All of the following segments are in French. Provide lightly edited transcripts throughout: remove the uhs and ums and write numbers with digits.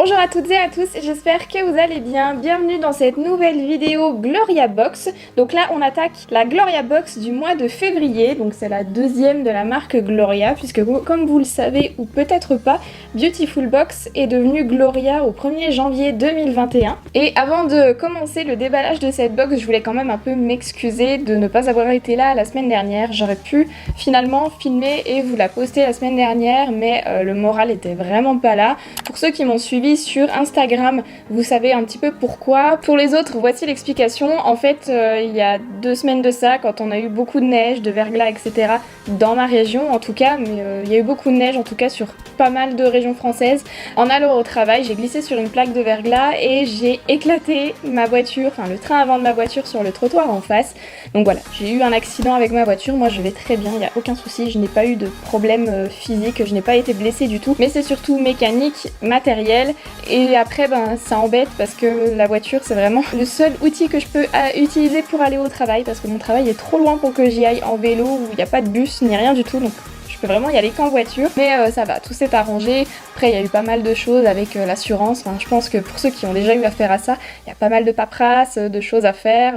Bonjour à toutes et à tous, j'espère que vous allez bien. Bienvenue dans cette nouvelle vidéo Gloria Box. Donc là on attaque la Gloria Box du mois de février, donc c'est la deuxième de la marque Gloria, puisque comme vous le savez ou peut-être pas, Beautiful Box est devenue Gloria au 1er janvier 2021. Et avant de commencer le déballage de cette box, je voulais quand même un peu m'excuser de ne pas avoir été là la semaine dernière. J'aurais pu finalement filmer et vous la poster la semaine dernière, mais le moral était vraiment pas là. Pour ceux qui m'ont suivi sur Instagram, vous savez un petit peu pourquoi. Pour les autres, voici l'explication. En fait, il y a 2 semaines de ça, quand on a eu beaucoup de neige, de verglas, etc. dans ma région en tout cas, mais il y a eu beaucoup de neige en tout cas sur pas mal de régions françaises. En allant au travail, j'ai glissé sur une plaque de verglas et j'ai éclaté ma voiture, enfin le train avant de ma voiture sur le trottoir en face. Donc voilà, j'ai eu un accident avec ma voiture. Moi je vais très bien, il n'y a aucun souci, je n'ai pas eu de problème physique, je n'ai pas été blessée du tout, mais c'est surtout mécanique, matériel. Et après ça embête parce que la voiture c'est vraiment le seul outil que je peux utiliser pour aller au travail, parce que mon travail est trop loin pour que j'y aille en vélo, où il n'y a pas de bus ni rien du tout, donc je peux vraiment y aller qu'en voiture. Mais ça va, tout s'est arrangé. Après il y a eu pas mal de choses avec l'assurance, enfin, je pense que pour ceux qui ont déjà eu affaire à ça, il y a pas mal de paperasse, de choses à faire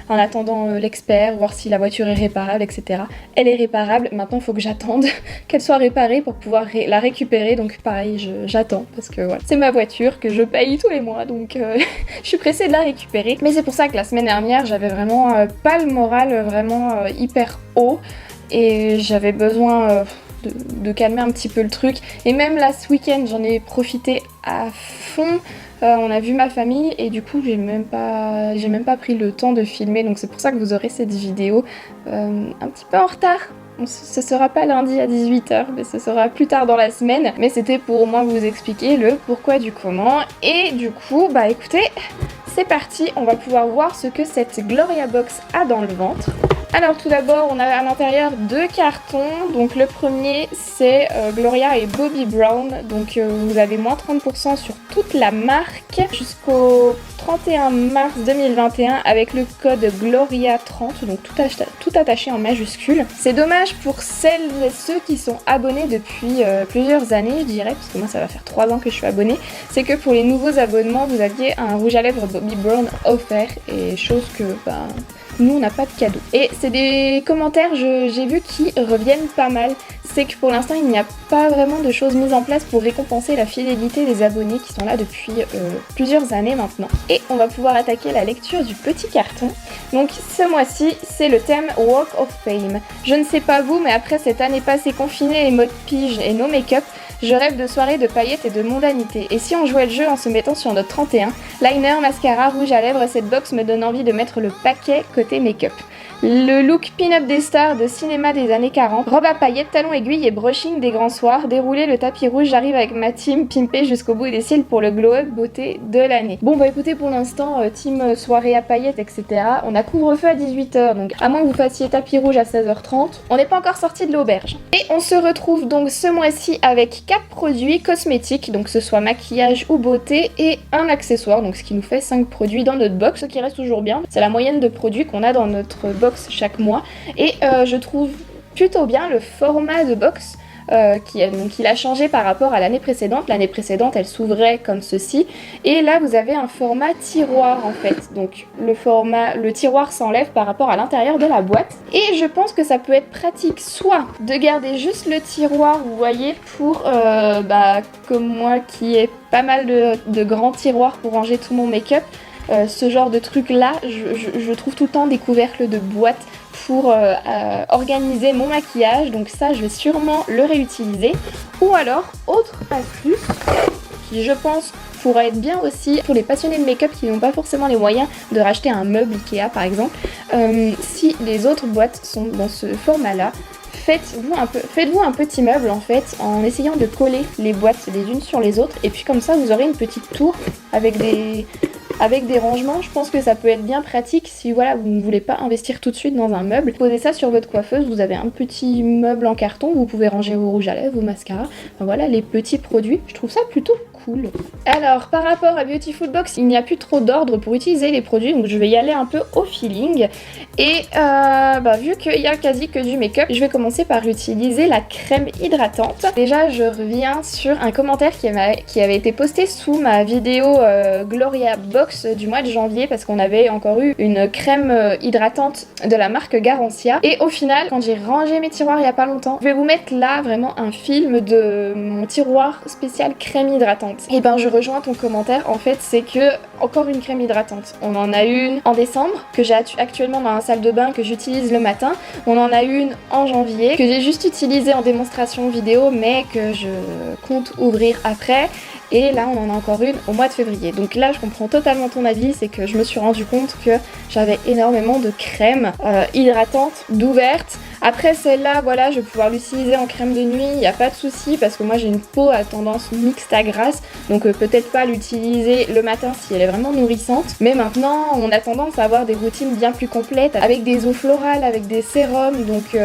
en attendant l'expert, voir si la voiture est réparable, etc. Elle est réparable, maintenant il faut que j'attende qu'elle soit réparée pour pouvoir la récupérer, donc pareil j'attends parce que voilà, c'est ma voiture que je paye tous les mois, donc je suis pressée de la récupérer. Mais c'est pour ça que la semaine dernière j'avais vraiment pas le moral vraiment hyper haut et j'avais besoin de calmer un petit peu le truc. Et même là ce week-end j'en ai profité à fond. On a vu ma famille et du coup j'ai même pas pris le temps de filmer, donc c'est pour ça que vous aurez cette vidéo un petit peu en retard. Ce sera pas lundi à 18h, mais ce sera plus tard dans la semaine. Mais c'était pour au moins vous expliquer le pourquoi du comment. Et du coup, bah écoutez, c'est parti, on va pouvoir voir ce que cette Gloria Box a dans le ventre. Alors tout d'abord, on a à l'intérieur 2 cartons. Donc le premier c'est Gloria et Bobbi Brown. Donc vous avez moins 30% sur toute la marque jusqu'au 31 mars 2021 avec le code Gloria30, donc tout attaché en majuscule. C'est dommage pour celles et ceux qui sont abonnés depuis plusieurs années, je dirais, parce que moi ça va faire 3 ans que je suis abonnée. C'est que pour les nouveaux abonnements, vous aviez un rouge à lèvres Bobbi Brown offert, et chose que nous on n'a pas de cadeau. Et c'est des commentaires, j'ai vu, qui reviennent pas mal. C'est que pour l'instant il n'y a pas vraiment de choses mises en place pour récompenser la fidélité des abonnés qui sont là depuis plusieurs années maintenant. Et on va pouvoir attaquer la lecture du petit carton. Donc ce mois-ci c'est le thème Walk of Fame. Je ne sais pas vous, mais après cette année passée confinée et mode pige et no make-up, je rêve de soirées de paillettes et de mondanité. Et si on jouait le jeu en se mettant sur notre 31, liner, mascara, rouge à lèvres, cette box me donne envie de mettre le paquet côté make-up. Le look pin-up des stars de cinéma des années 40, robe à paillettes, talons aiguilles et brushing des grands soirs, dérouler le tapis rouge, j'arrive avec ma team pimpée jusqu'au bout des cils pour le glow-up beauté de l'année. Bon bah écoutez, pour l'instant, team soirée à paillettes, etc. On a couvre-feu à 18h, donc à moins que vous fassiez tapis rouge à 16h30, on n'est pas encore sorti de l'auberge. Et on se retrouve donc ce mois-ci avec 4 produits cosmétiques, donc que ce soit maquillage ou beauté, et un accessoire, donc ce qui nous fait 5 produits dans notre box, ce qui reste toujours bien. C'est la moyenne de produits qu'on a dans notre box chaque mois, et je trouve plutôt bien le format de box qu'il a changé par rapport à l'année précédente. L'année précédente elle s'ouvrait comme ceci, et là vous avez un format tiroir en fait, donc le tiroir s'enlève par rapport à l'intérieur de la boîte, et je pense que ça peut être pratique soit de garder juste le tiroir, vous voyez, pour comme moi qui ai pas mal de grands tiroirs pour ranger tout mon make-up. Ce genre de truc là, je trouve tout le temps des couvercles de boîtes pour organiser mon maquillage, donc ça je vais sûrement le réutiliser. Ou alors, autre astuce qui je pense pourrait être bien aussi pour les passionnés de make-up qui n'ont pas forcément les moyens de racheter un meuble Ikea par exemple, si les autres boîtes sont dans ce format là, faites-vous un petit meuble en fait, en essayant de coller les boîtes les unes sur les autres, et puis comme ça vous aurez une petite tour avec des rangements. Je pense que ça peut être bien pratique si voilà, vous ne voulez pas investir tout de suite dans un meuble. Posez ça sur votre coiffeuse, vous avez un petit meuble en carton, vous pouvez ranger vos rouges à lèvres, vos mascaras, enfin voilà les petits produits. Je trouve ça plutôt cool. Alors par rapport à Beautiful Box, il n'y a plus trop d'ordre pour utiliser les produits, donc je vais y aller un peu au feeling. Et vu qu'il y a quasi que du make-up, je vais commencer par utiliser la crème hydratante. Déjà je reviens sur un commentaire qui avait été posté sous ma vidéo Gloria Box du mois de janvier, parce qu'on avait encore eu une crème hydratante de la marque Garancia. Et au final, quand j'ai rangé mes tiroirs il y a pas longtemps, je vais vous mettre là vraiment un film de mon tiroir spécial crème hydratante. Et ben je rejoins ton commentaire, en fait c'est que encore une crème hydratante. On en a une en décembre que j'ai actuellement dans la salle de bain que j'utilise le matin. On en a une en janvier que j'ai juste utilisée en démonstration vidéo mais que je compte ouvrir après. Et là on en a encore une au mois de février. Donc là je comprends totalement ton avis, c'est que je me suis rendu compte que j'avais énormément de crème hydratante d'ouverte. Après celle-là, voilà, je vais pouvoir l'utiliser en crème de nuit, il n'y a pas de souci parce que moi j'ai une peau à tendance mixte à grasse, donc peut-être pas l'utiliser le matin si elle est vraiment nourrissante. Mais maintenant on a tendance à avoir des routines bien plus complètes avec des eaux florales, avec des sérums, donc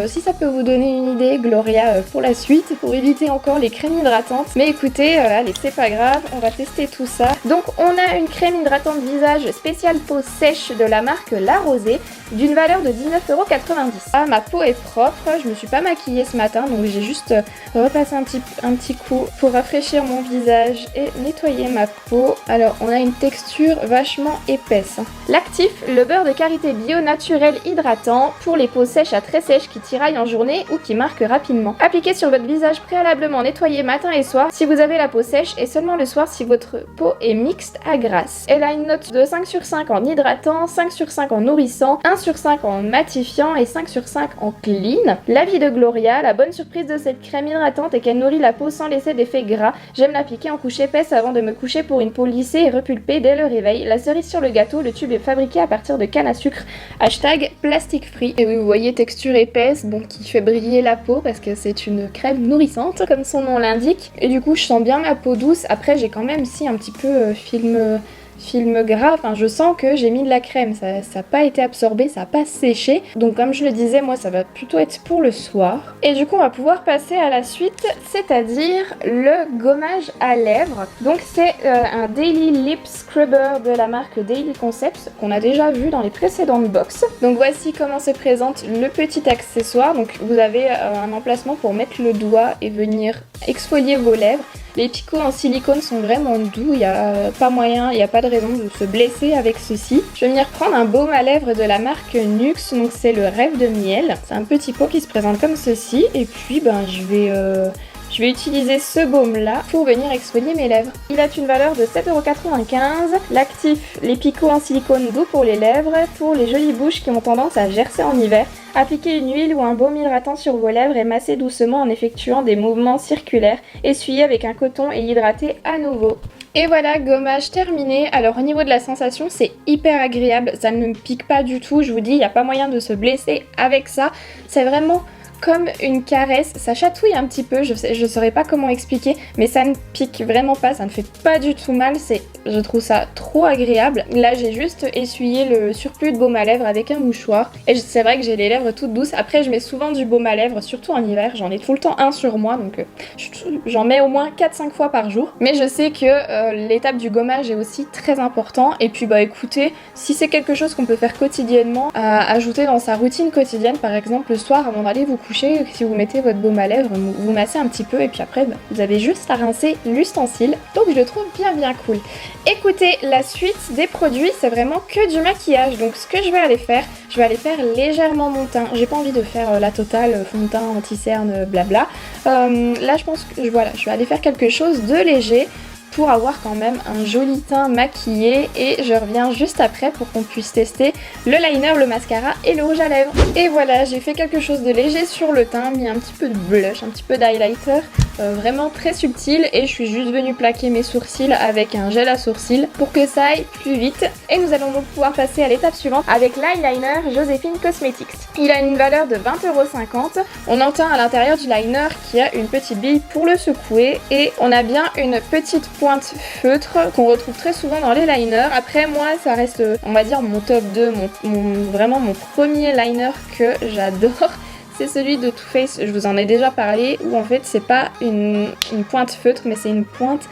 si ça peut vous donner une idée, Gloria pour la suite, pour éviter encore les crèmes hydratantes. Mais écoutez, allez c'est pas grave, on va tester tout ça. Donc on a une crème hydratante visage spéciale peau sèche de la marque La Rosée d'une valeur de 19,90 €. Ah, ma peau est propre, je me suis pas maquillée ce matin donc j'ai juste repassé un petit coup pour rafraîchir mon visage et nettoyer ma peau. Alors on a une texture vachement épaisse. L'actif, le beurre de karité bio naturel hydratant pour les peaux sèches à très sèches qui tiraillent en journée ou qui marquent rapidement. Appliquez sur votre visage préalablement nettoyé matin et soir si vous avez la peau sèche et seulement le soir si votre peau est mixte à grasse. Elle a une note de 5 sur 5 en hydratant, 5 sur 5 en nourrissant, 1 sur 5 en matifiant et 5 sur 5 en clean. L'avis de Gloria, la bonne surprise de cette crème hydratante est qu'elle nourrit la peau sans laisser d'effet gras. J'aime l'appliquer en couche épaisse avant de me coucher pour une peau lissée et repulpée dès le réveil. La cerise sur le gâteau, le tube est fabriqué à partir de canne à sucre. Hashtag plastique free. Et oui, vous voyez, texture épaisse, bon, qui fait briller la peau parce que c'est une crème nourrissante comme son nom l'indique. Et du coup, je sens bien ma peau douce. Après, j'ai quand même si un petit peu film gras, enfin je sens que j'ai mis de la crème, ça n'a pas été absorbé, ça n'a pas séché, donc comme je le disais, moi ça va plutôt être pour le soir. Et du coup on va pouvoir passer à la suite, c'est-à-dire le gommage à lèvres. Donc c'est un Daily Lip Scrubber de la marque Daily Concepts qu'on a déjà vu dans les précédentes box. Donc voici comment se présente le petit accessoire. Donc vous avez un emplacement pour mettre le doigt et venir exfolier vos lèvres. Les picots en silicone sont vraiment doux, il n'y a pas moyen, il n'y a pas de raison de se blesser avec ceci. Je vais venir prendre un baume à lèvres de la marque Nux, donc c'est le Rêve de Miel. C'est un petit pot qui se présente comme ceci et puis je vais utiliser ce baume là pour venir exfolier mes lèvres. Il a une valeur de 7,95 €. L'actif, les picots en silicone doux pour les lèvres, pour les jolies bouches qui ont tendance à gercer en hiver. Appliquez une huile ou un baume hydratant sur vos lèvres et massez doucement en effectuant des mouvements circulaires. Essuyez avec un coton et hydratez à nouveau. Et voilà, gommage terminé. Alors au niveau de la sensation, c'est hyper agréable, ça ne me pique pas du tout, je vous dis, il n'y a pas moyen de se blesser avec ça. C'est vraiment comme une caresse, ça chatouille un petit peu, je saurais pas comment expliquer, mais ça ne pique vraiment pas, ça ne fait pas du tout mal, je trouve ça trop agréable. Là j'ai juste essuyé le surplus de baume à lèvres avec un mouchoir, et c'est vrai que j'ai les lèvres toutes douces. Après je mets souvent du baume à lèvres, surtout en hiver, j'en ai tout le temps un sur moi, donc j'en mets au moins 4-5 fois par jour. Mais je sais que l'étape du gommage est aussi très important, et puis écoutez, si c'est quelque chose qu'on peut faire quotidiennement, à ajouter dans sa routine quotidienne, par exemple le soir avant d'aller vous coucher, si vous mettez votre baume à lèvres, vous massez un petit peu et puis après vous avez juste à rincer l'ustensile. Donc je le trouve bien cool. Écoutez, la suite des produits, c'est vraiment que du maquillage. Donc ce que je vais aller faire légèrement mon teint. J'ai pas envie de faire la totale fond de teint, anti-cerne, blabla. Là je pense que je vais aller faire quelque chose de léger pour avoir quand même un joli teint maquillé, et je reviens juste après pour qu'on puisse tester le liner, le mascara et le rouge à lèvres. Et voilà, j'ai fait quelque chose de léger sur le teint, mis un petit peu de blush, un petit peu d'highlighter, vraiment très subtil, et je suis juste venue plaquer mes sourcils avec un gel à sourcils pour que ça aille plus vite. Et nous allons donc pouvoir passer à l'étape suivante avec l'eyeliner Joséphine Cosmetics. Il a une valeur de 20,50 €. On entend à l'intérieur du liner qu'il y a une petite bille pour le secouer, et on a bien une petite pointe feutre qu'on retrouve très souvent dans les liners. Après moi ça reste, on va dire, mon top 2, vraiment mon premier liner que j'adore. C'est celui de Too Faced, je vous en ai déjà parlé, où en fait c'est pas une pointe feutre mais c'est une pointe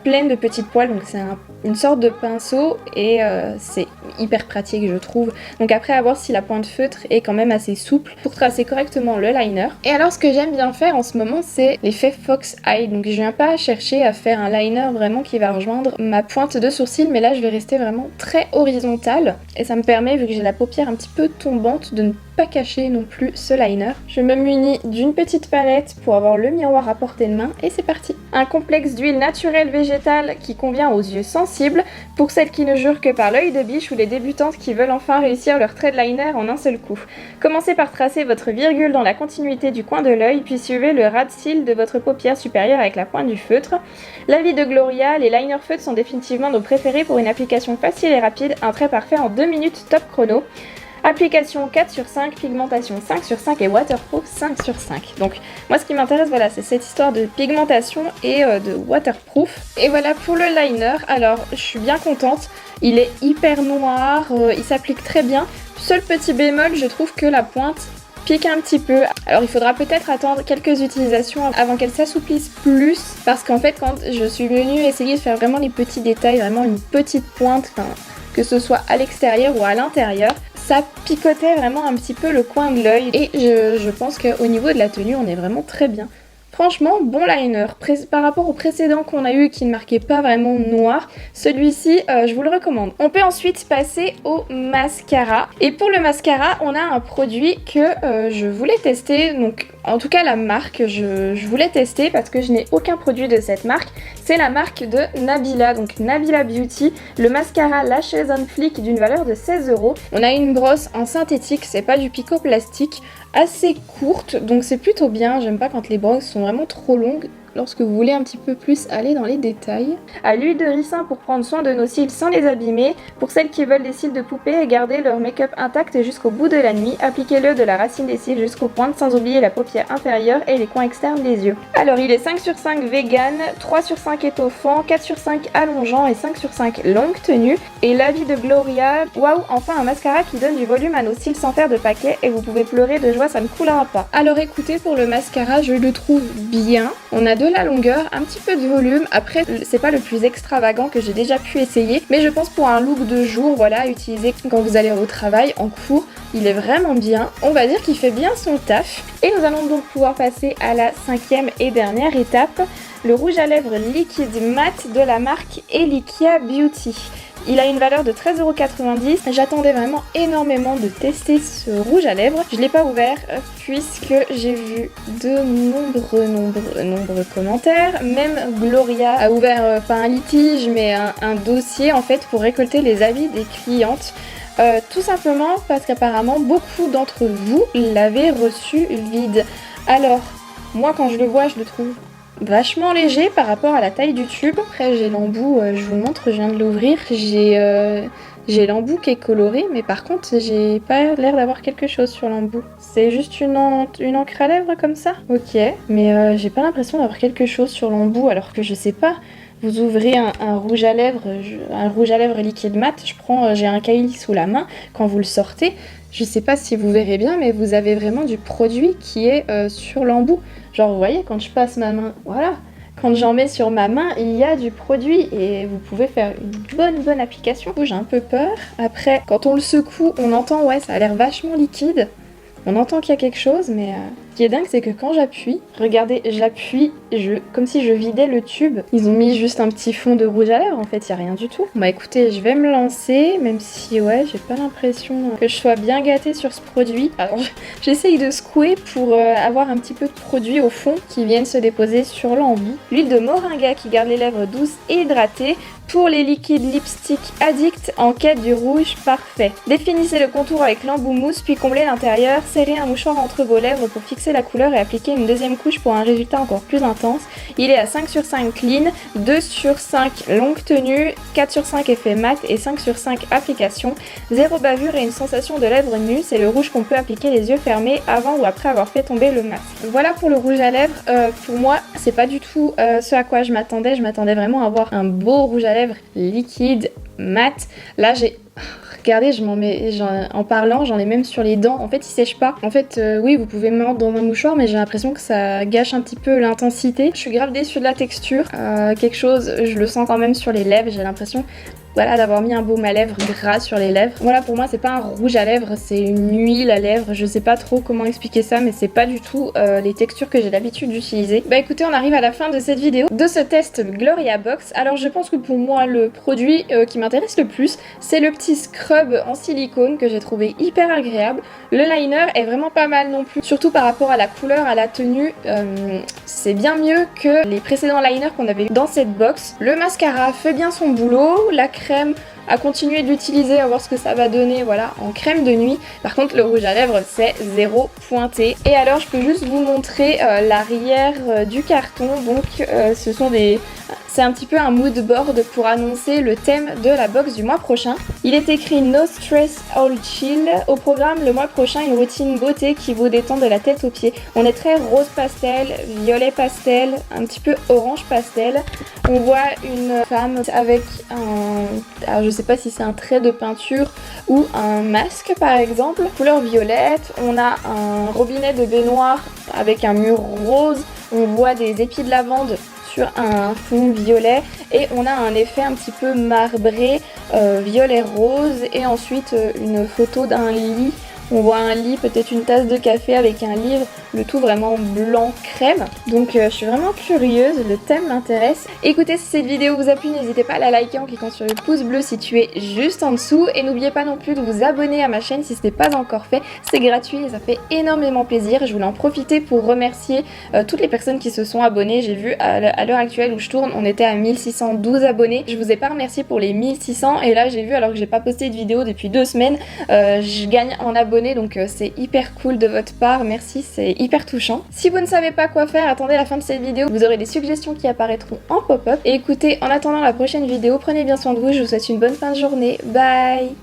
pleine de petites poils, donc c'est une sorte de pinceau et c'est hyper pratique je trouve. Donc après à voir si la pointe feutre est quand même assez souple pour tracer correctement le liner. Et alors ce que j'aime bien faire en ce moment c'est l'effet Fox Eye, donc je viens pas chercher à faire un liner vraiment qui va rejoindre ma pointe de sourcil, mais là je vais rester vraiment très horizontale et ça me permet, vu que j'ai la paupière un petit peu tombante, de ne pas cacher non plus ce liner. Je me munis d'une petite palette pour avoir le miroir à portée de main et c'est parti. Un complexe d'huile naturelle végétale qui convient aux yeux sensibles pour celles qui ne jurent que par l'œil de biche ou les débutantes qui veulent enfin réussir leur trait de liner en un seul coup. Commencez par tracer votre virgule dans la continuité du coin de l'œil, puis suivez le ras de cils de votre paupière supérieure avec la pointe du feutre. L'avis de Gloria, les liners feutres sont définitivement nos préférés pour une application facile et rapide, un trait parfait en 2 minutes top chrono. Application 4 sur 5, pigmentation 5 sur 5 et waterproof 5 sur 5. Donc moi ce qui m'intéresse voilà c'est cette histoire de pigmentation et de waterproof. Et voilà pour le liner, alors je suis bien contente, il est hyper noir, il s'applique très bien. Seul petit bémol, je trouve que la pointe pique un petit peu. Alors il faudra peut-être attendre quelques utilisations avant qu'elle s'assouplisse plus, parce qu'en fait quand je suis venue essayer de faire vraiment les petits détails, vraiment une petite pointe, que ce soit à l'extérieur ou à l'intérieur, ça picotait vraiment un petit peu le coin de l'œil et je pense qu'au niveau de la tenue on est vraiment très bien. Franchement, bon liner. Par rapport au précédent qu'on a eu qui ne marquait pas vraiment noir, celui-ci, je vous le recommande. On peut ensuite passer au mascara. Et pour le mascara, on a un produit que je voulais tester. Donc, en tout cas, la marque, je voulais tester parce que je n'ai aucun produit de cette marque. C'est la marque de Nabila, donc Nabila Beauty. Le mascara Lashes on Fleek d'une valeur de 16 €. On a une brosse en synthétique, c'est pas du picot plastique, assez courte, donc c'est plutôt bien. J'aime pas quand les brosses sont vraiment trop longues lorsque vous voulez un petit peu plus aller dans les détails. À l'huile de ricin pour prendre soin de nos cils sans les abîmer. Pour celles qui veulent des cils de poupée et garder leur make-up intact jusqu'au bout de la nuit, appliquez-le de la racine des cils jusqu'aux pointes sans oublier la paupière inférieure et les coins externes des yeux. Alors il est 5 sur 5 vegan, 3 sur 5 étoffant, 4 sur 5 allongeant et 5 sur 5 longue tenue. Et l'avis de Gloria, waouh, enfin un mascara qui donne du volume à nos cils sans faire de paquet et vous pouvez pleurer de joie, ça ne coulera pas. Alors écoutez, pour le mascara je le trouve bien. On a de la longueur, un petit peu de volume. Après c'est pas le plus extravagant que j'ai déjà pu essayer, mais je pense pour un look de jour, voilà, à utiliser quand vous allez au travail, en cours, il est vraiment bien. On va dire qu'il fait bien son taf. Et nous allons donc pouvoir passer à la 5e et dernière étape, le rouge à lèvres liquide mat de la marque Elikia Beauty. Il a une valeur de 13,90 €. J'attendais vraiment énormément de tester ce rouge à lèvres. Je ne l'ai pas ouvert puisque j'ai vu de nombreux commentaires. Même Gloria a ouvert, pas un litige, mais un dossier en fait pour récolter les avis des clientes. Tout simplement parce qu'apparemment beaucoup d'entre vous l'avaient reçu vide. Alors, moi quand je le vois, je le trouve vachement léger par rapport à la taille du tube. Après j'ai l'embout, je vous montre, je viens de l'ouvrir, j'ai l'embout qui est coloré, mais par contre j'ai pas l'air d'avoir quelque chose sur l'embout. C'est juste une encre à lèvres comme ça. Ok, mais j'ai pas l'impression d'avoir quelque chose sur l'embout, alors que je sais pas. Vous ouvrez un rouge à lèvres liquide mat, j'ai un Kylie sous la main, quand vous le sortez, je sais pas si vous verrez bien, mais vous avez vraiment du produit qui est sur l'embout. Genre vous voyez, quand je passe ma main, voilà, quand j'en mets sur ma main, il y a du produit et vous pouvez faire une bonne application. J'ai un peu peur. Après, quand on le secoue, on entend, ouais, ça a l'air vachement liquide. On entend qu'il y a quelque chose, mais ce qui est dingue, c'est que quand j'appuie, regardez, j'appuie, comme si je vidais le tube. Ils ont mis juste un petit fond de rouge à lèvres, en fait, il n'y a rien du tout. Bah écoutez, je vais me lancer, même si, ouais, j'ai pas l'impression que je sois bien gâtée sur ce produit. Alors, j'essaye de secouer pour avoir un petit peu de produit au fond qui viennent se déposer sur l'embout. L'huile de moringa qui garde les lèvres douces et hydratées. Pour les liquides lipstick addicts en quête du rouge parfait. Définissez le contour avec l'embout mousse, puis comblez l'intérieur. Serrez un mouchoir entre vos lèvres pour fixer la couleur et appliquer une deuxième couche pour un résultat encore plus intense. Il est à 5 sur 5 clean, 2 sur 5 longue tenue, 4 sur 5 effet mat et 5 sur 5 application. 0 bavure et une sensation de lèvres nues. C'est le rouge qu'on peut appliquer les yeux fermés avant ou après avoir fait tomber le masque. Voilà pour le rouge à lèvres. Pour moi, c'est pas du tout ce à quoi je m'attendais. Je m'attendais vraiment à avoir un beau rouge à lèvres liquide, mat. Là, Regardez, en parlant, j'en ai même sur les dents. En fait, il sèche pas. En fait, oui, vous pouvez mordre dans un mouchoir, mais j'ai l'impression que ça gâche un petit peu l'intensité. Je suis grave déçue de la texture. Quelque chose, je le sens quand même sur les lèvres. J'ai l'impression, voilà, d'avoir mis un baume à lèvres gras sur les lèvres. Voilà, pour moi, c'est pas un rouge à lèvres, c'est une huile à lèvres. Je sais pas trop comment expliquer ça, mais c'est pas du tout les textures que j'ai l'habitude d'utiliser. Bah écoutez, on arrive à la fin de cette vidéo, de ce test Gloria Box. Alors je pense que pour moi, le produit qui m'intéresse le plus, c'est le petit scrub en silicone que j'ai trouvé hyper agréable. Le liner est vraiment pas mal non plus, surtout par rapport à la couleur, à la tenue. C'est bien mieux que les précédents liners qu'on avait eu dans cette box. Le mascara fait bien son boulot, la crème à continuer d'utiliser, à voir ce que ça va donner, voilà, en crème de nuit. Par contre, le rouge à lèvres, c'est zéro pointé. Et alors, je peux juste vous montrer l'arrière du carton. Donc, ce sont des... C'est un petit peu un mood board pour annoncer le thème de la box du mois prochain. Il est écrit No Stress All Chill. Au programme, le mois prochain, une routine beauté qui vous détend de la tête aux pieds. On est très rose pastel, violet pastel, un petit peu orange pastel. On voit une femme avec un... Alors je sais pas si c'est un trait de peinture ou un masque par exemple. Couleur violette, on a un robinet de baignoire avec un mur rose. On voit des épis de lavande sur un fond violet et on a un effet un petit peu marbré, violet rose, et ensuite une photo d'un lit. On voit un lit, peut-être une tasse de café avec un livre, le tout vraiment blanc crème. Donc je suis vraiment curieuse, le thème m'intéresse. Écoutez, si cette vidéo vous a plu, n'hésitez pas à la liker en cliquant sur le pouce bleu situé juste en dessous. Et n'oubliez pas non plus de vous abonner à ma chaîne si ce n'est pas encore fait. C'est gratuit et ça fait énormément plaisir. Je voulais en profiter pour remercier toutes les personnes qui se sont abonnées. J'ai vu à l'heure actuelle où je tourne, on était à 1612 abonnés. Je vous ai pas remercié pour les 1600 et là j'ai vu, alors que j'ai pas posté de vidéo depuis 2 semaines, je gagne en abonnés. Donc c'est hyper cool de votre part, merci, c'est hyper touchant. Si vous ne savez pas quoi faire, attendez la fin de cette vidéo, vous aurez des suggestions qui apparaîtront en pop-up. Et écoutez, en attendant la prochaine vidéo, prenez bien soin de vous, je vous souhaite une bonne fin de journée, bye.